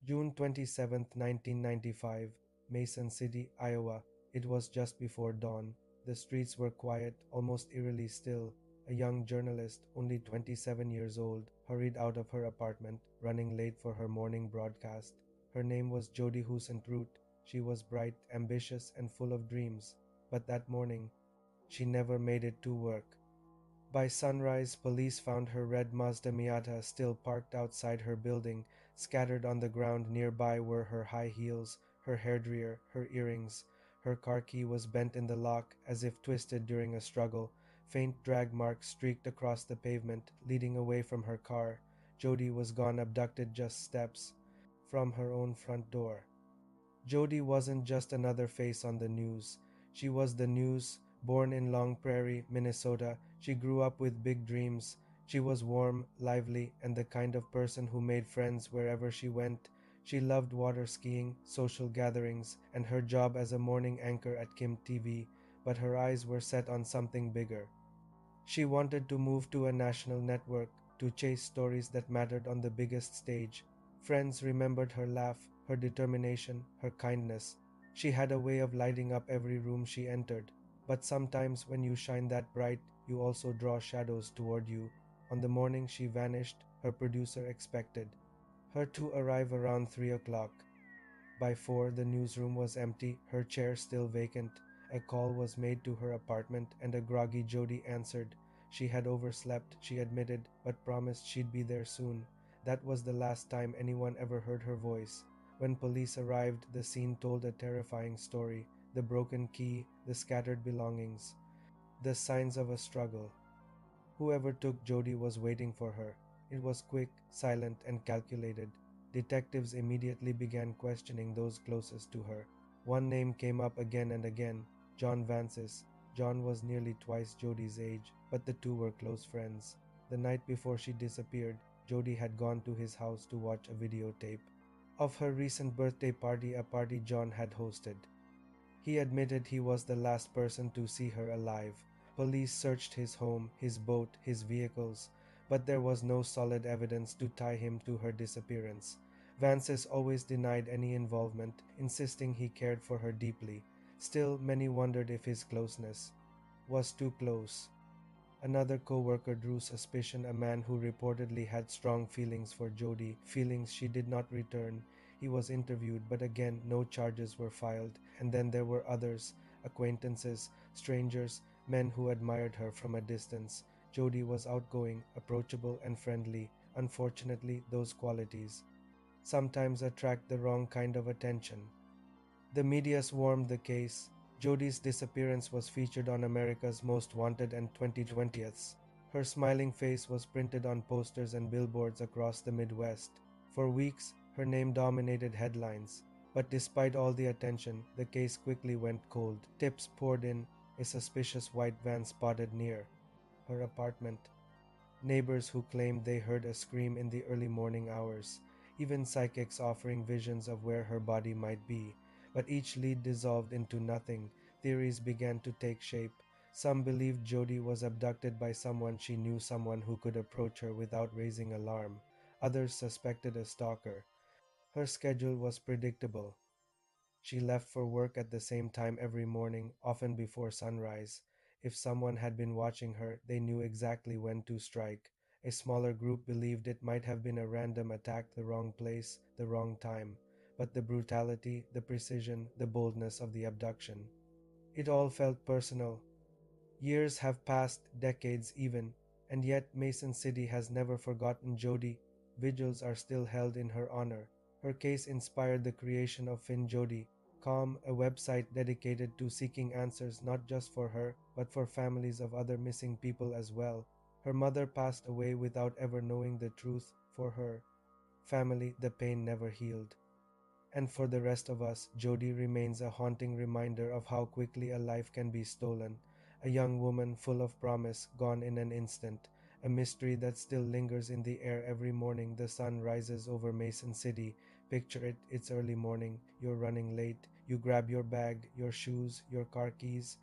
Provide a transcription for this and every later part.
June 27, 1995, Mason City, Iowa. It was just before dawn. The streets were quiet, almost eerily still. A young journalist, only 27 years old, hurried out of her apartment, running late for her morning broadcast. Her name was Jody Huisentruit. She was bright, ambitious, and full of dreams. But that morning, she never made it to work. By sunrise, police found her red Mazda Miata still parked outside her building. Scattered on the ground nearby were her high heels, her hairdryer, her earrings. Her car key was bent in the lock as if twisted during a struggle. Faint drag marks streaked across the pavement, leading away from her car. Jody was gone, abducted just steps from her own front door. Jody wasn't just another face on the news. She was the news. Born in Long Prairie, Minnesota, she grew up with big dreams. She was warm, lively, and the kind of person who made friends wherever she went. She loved water skiing, social gatherings, and her job as a morning anchor at Kim TV, but her eyes were set on something bigger. She wanted to move to a national network, to chase stories that mattered on the biggest stage. Friends remembered her laugh, her determination, her kindness. She had a way of lighting up every room she entered. But sometimes when you shine that bright, you also draw shadows toward you. On the morning she vanished, her producer expected her to arrive around 3 o'clock. By 4, the newsroom was empty, her chair still vacant. A call was made to her apartment, and a groggy Jody answered. She had overslept, she admitted, but promised she'd be there soon. That was the last time anyone ever heard her voice. When police arrived, the scene told a terrifying story. The broken key, the scattered belongings, the signs of a struggle. Whoever took Jody was waiting for her. It was quick, silent, and calculated. Detectives immediately began questioning those closest to her. One name came up again and again: John Vancis. John was nearly twice Jody's age, but the two were close friends. The night before she disappeared, Jody had gone to his house to watch a videotape of her recent birthday party, a party John had hosted. He admitted he was the last person to see her alive. Police searched his home, his boat, his vehicles, but there was no solid evidence to tie him to her disappearance. Vances always denied any involvement, insisting he cared for her deeply. Still, many wondered if his closeness was too close. Another co-worker drew suspicion, a man who reportedly had strong feelings for Jody, feelings she did not return. He was interviewed, but again no charges were filed. And then there were others, acquaintances, strangers, men who admired her from a distance. Jody was outgoing, approachable, and friendly. Unfortunately, those qualities sometimes attract the wrong kind of attention. The media swarmed the case. Jody's disappearance was featured on America's Most Wanted and 2020's. Her smiling face was printed on posters and billboards across the Midwest. For weeks, her name dominated headlines. But despite all the attention, the case quickly went cold. Tips poured in: a suspicious white van spotted near her apartment, neighbors who claimed they heard a scream in the early morning hours, even psychics offering visions of where her body might be. But each lead dissolved into nothing. Theories began to take shape. Some believed Jody was abducted by someone she knew, someone who could approach her without raising alarm. Others suspected a stalker. Her schedule was predictable. She left for work at the same time every morning, often before sunrise. If someone had been watching her, they knew exactly when to strike. A smaller group believed it might have been a random attack, the wrong place, the wrong time. But the brutality, the precision, the boldness of the abduction, it all felt personal. Years have passed, decades even, and yet Mason City has never forgotten Jody. Vigils are still held in her honor. Her case inspired the creation of FindJody.com, a website dedicated to seeking answers not just for her, but for families of other missing people as well. Her mother passed away without ever knowing the truth. For her family, the pain never healed. And for the rest of us, Jody remains a haunting reminder of how quickly a life can be stolen. A young woman full of promise, gone in an instant. A mystery that still lingers in the air every morning the sun rises over Mason City. Picture it, it's early morning, you're running late, you grab your bag, your shoes, your car keys.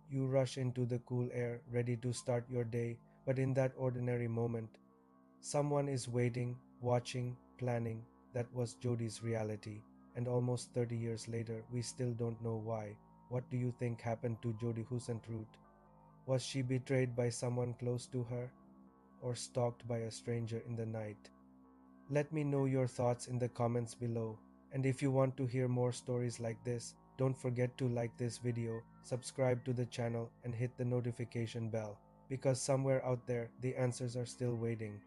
You rush into the cool air, ready to start your day, but in that ordinary moment, someone is waiting, watching, planning. that was Jodi's reality. And almost 30 years later, we still don't know why. What do you think happened to Jodi Huisentruit? Was she betrayed by someone close to her? Or stalked by a stranger in the night? Let me know your thoughts in the comments below. And if you want to hear more stories like this, don't forget to like this video, subscribe to the channel, and hit the notification bell. Because somewhere out there, the answers are still waiting.